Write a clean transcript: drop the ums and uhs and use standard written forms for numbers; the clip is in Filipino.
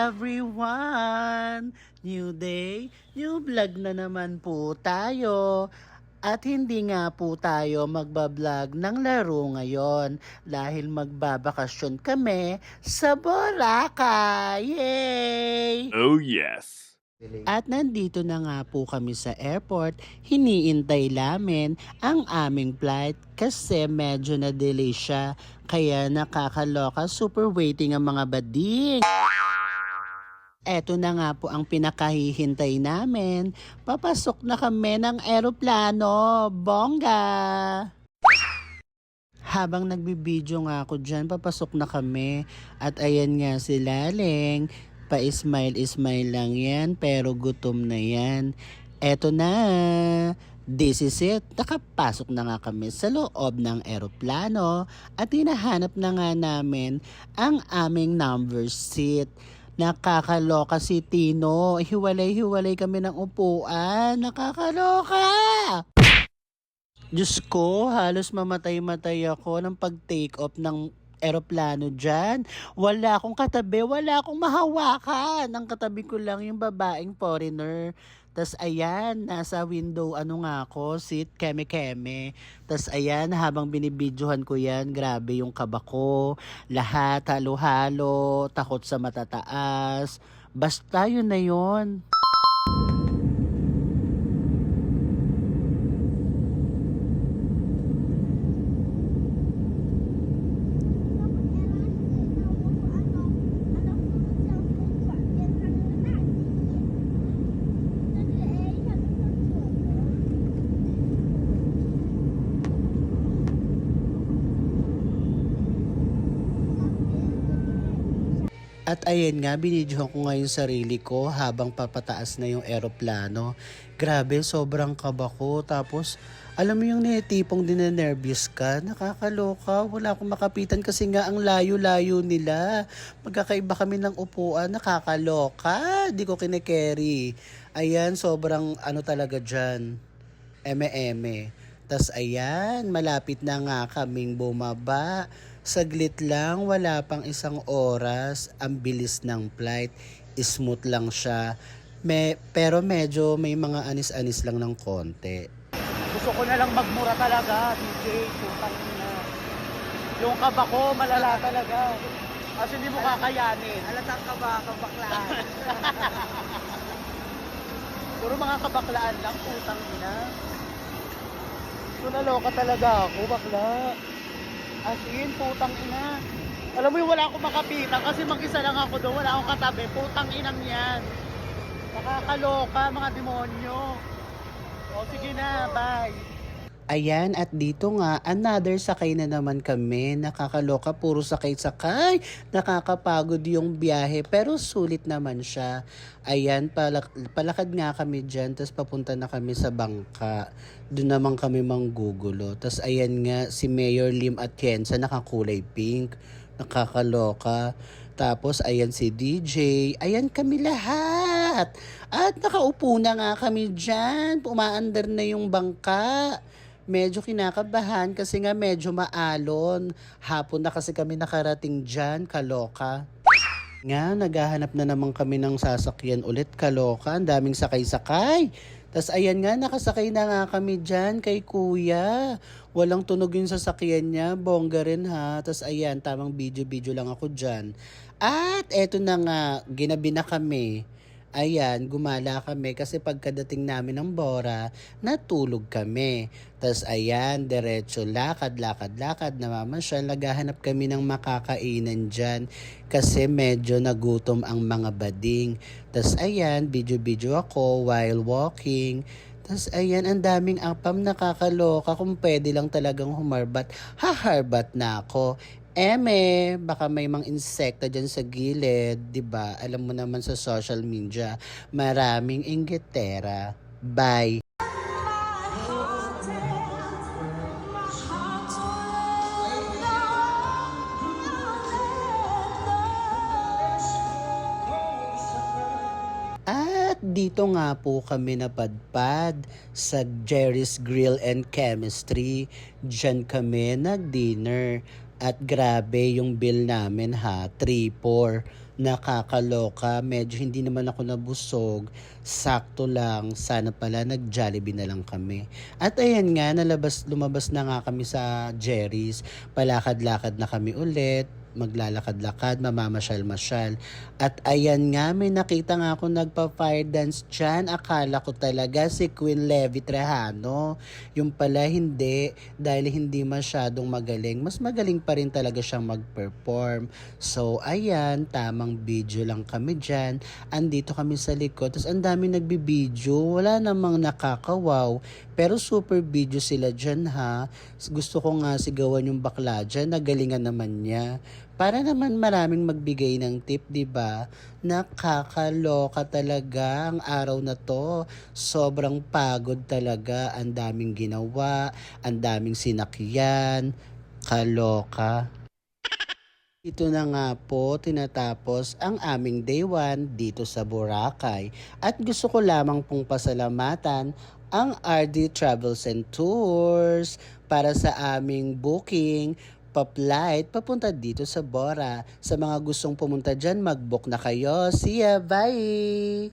everyone! New day, new vlog na naman po tayo. At hindi nga po tayo magbablog ng laro ngayon dahil magbabakasyon kami sa Boracay! Yay! Oh yes! At nandito na nga po kami sa airport, hiniintay namin ang aming flight kasi medyo na-delay siya. Kaya nakakaloka, super waiting ang mga bading. Eto na nga po ang pinakahihintay namin. Papasok na kami ng eroplano. Bongga! Habang nagbibideo nga ako dyan, papasok na kami. At ayan nga si Laleng. Pa-smile-smile lang yan, pero gutom na yan. Eto na. This is it. Nakapasok na nga kami sa loob ng eroplano at hinahanap na nga namin ang aming number seat. Nakakaloka si Tino. Hiwalay-hiwalay kami ng upuan. Nakakaloka! Diyos ko, halos mamatay-matay ako ng pag-take off ng eroplano dyan. Wala akong katabi, wala akong mahawakan. Ang katabi ko lang yung babaeng foreigner. Tas ayan, nasa window ano nga ako, seat keme-keme. Tas ayan, habang binibidyohan ko yan, grabe yung kaba ko. Lahat halo-halo, takot sa matataas. Basta yun na yun. At ayan nga, binidyohan ko nga yung sarili ko habang papataas na yung eroplano. Grabe, sobrang kaba ko. Tapos, alam mo yung netipong dinenervyos ka, nakakaloka. Wala akong makapitan kasi nga ang layo-layo nila. Magkakaiba kami ng upuan, nakakaloka. Di ko kine-carry. Ayan, sobrang ano talaga dyan. Eme-eme. Tas ayan, malapit na nga kaming bumaba. Saglit lang, wala pang isang oras. Ang bilis ng flight. Smooth lang siya. Pero medyo may mga anis-anis lang ng konti. Gusto ko na lang magmura talaga, DJ. Putang ina. Yung kaba ko, malala talaga. Kasi hindi mo kakayanin. Alatang kaba, kabaklaan. Puro mga kabaklaan lang, putang ina. So naloka talaga ako, bakla. As in, putang ina. Alam mo yung wala akong makapitan kasi mag-isa lang ako doon. Wala akong katabi. Putang inang yan. Nakakaloka, mga demonyo. O sige na, bye. Ayan, at dito nga, another sakay na naman kami. Nakakaloka, puro sakay-sakay. Nakakapagod yung biyahe, pero sulit naman siya. Ayan, palakad nga kami dyan, tapos papunta na kami sa bangka. Doon naman kami manggugulo. Tapos ayan nga, si Mayor Lim Atienza, nakakulay pink. Nakakaloka. Tapos ayan si DJ. Ayan kami lahat. At nakaupo na nga kami dyan. Pumaandar na yung bangka. Medyo kinakabahan kasi nga medyo maalon. Hapon na kasi kami nakarating dyan, kaloka. Nga, naghahanap na naman kami ng sasakyan ulit, kaloka. Ang daming sakay-sakay. Tas ayan nga, nakasakay na nga kami dyan kay kuya. Walang tunog yung sasakyan niya, bongga rin ha. Tas ayan, tamang video-video lang ako dyan. At eto na nga, ginabi na kami. Ayan, gumala kami kasi pagkadating namin ng Bora, natulog kami. Tas ayan, diretso lakad, namamasyal, naghahanap kami ng makakainan dyan kasi medyo nagutom ang mga bading. Tas ayan, video ako while walking. Tas ayan, ang daming apam, nakakaloka. Kung pwede lang talagang humarbat, haharbat na ako. Baka may mga insekta dyan sa gilid, 'di ba? Alam mo naman sa social media, maraming inggitera. Bye. At dito nga po kami napadpad sa Jerry's Grill and Chemistry. Diyan kami nag-dinner. At grabe yung bill namin ha, 3-4. Nakakaloka, medyo hindi naman ako nabusog. Sakto lang, sana pala nag-Jollibee na lang kami. At ayan nga, lumabas na nga kami sa Jerry's. Palakad-lakad na kami ulit, maglalakad-lakad, mamamasyal-masyal. At ayan nga, may nakita nga ako nagpa-fire dance dyan. Akala ko talaga si Queen Levy Trajano. Yung pala hindi, dahil hindi masyadong magaling. Mas magaling pa rin talaga siyang mag-perform. So ayan, tamang video lang kami dyan. Andito kami sa likod, tapos ang dami nagbibideo. Wala namang nakakawaw. Pero super video sila dyan ha. Gusto ko nga sigawan yung bakla dyan, nagalingan naman niya. Para naman maraming magbigay ng tip, 'di ba? Nakakaloka talaga ang araw na 'to. Sobrang pagod talaga, ang daming ginawa, ang daming sinakyan. Kaloka. Ito na nga po tinatapos ang aming day 1 dito sa Boracay. At gusto ko lamang pong pasalamatan ang RD Travels and Tours para sa aming booking pa-flight papunta dito sa Bora. Sa mga gustong pumunta dyan, mag-book na kayo. See ya! Bye!